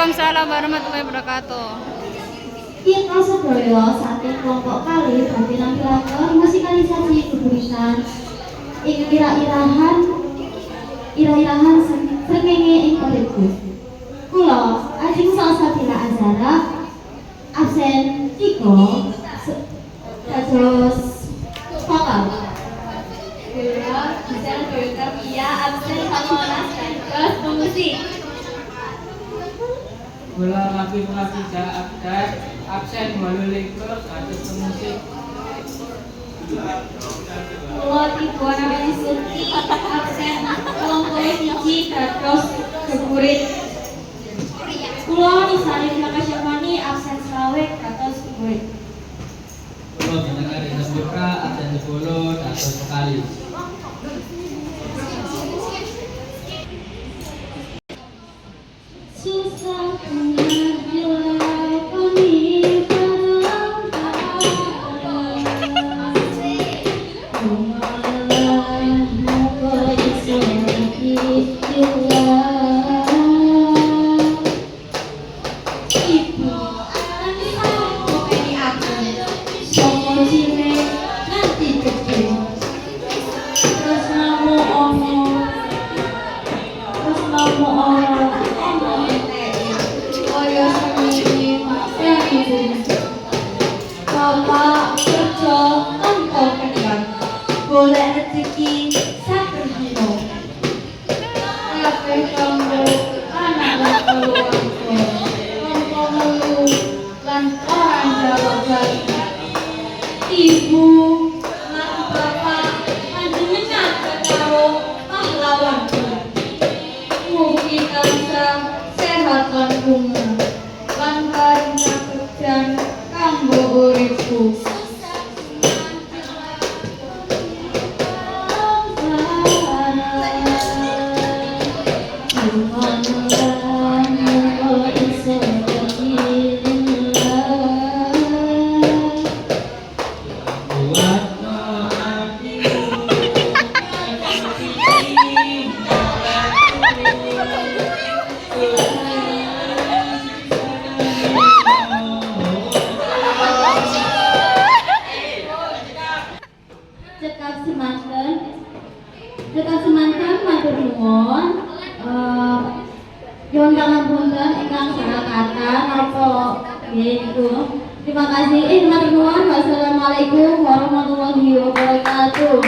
Waalaikumsalam warahmatullahi wabarakatuh. Kita sedaya saking kelompok kali badhe nampilake musikalisasi beburitan ing irah-irahan srengenge ing uripku. Kula ajeng Salsabila Azhara absen 3 dados vokal. Kula bisa Dr. Pia absen 15 dados pemusik. Kula Rafi Prasidja absen 28 dados pemusik. Kula Tibu Anawati Surti absen 31 dados geburit. Kula Nisari Lakasyapani absen 20 dados geburit. Kula Jenengan Rina Putra absen 10 dados vokalis. Susah dilakoni Bapak kerja tanpa kendak, boleh rezeki saben dino. Kabeh kanggo anak keluarga, tanpa ngeluh lan orang jawab balik. Ibu lan bapak panjenengan karo pahlawan. Mugi tansah sehat lan bunga, lan paring kerjaan kanggo uripku. Cekap semanten matur nuwun. Nyuwun pangapunten ingkang sarakatan napa niku. Terima kasih. Matur nuwun. Wassalamualaikum warahmatullahi wabarakatuh.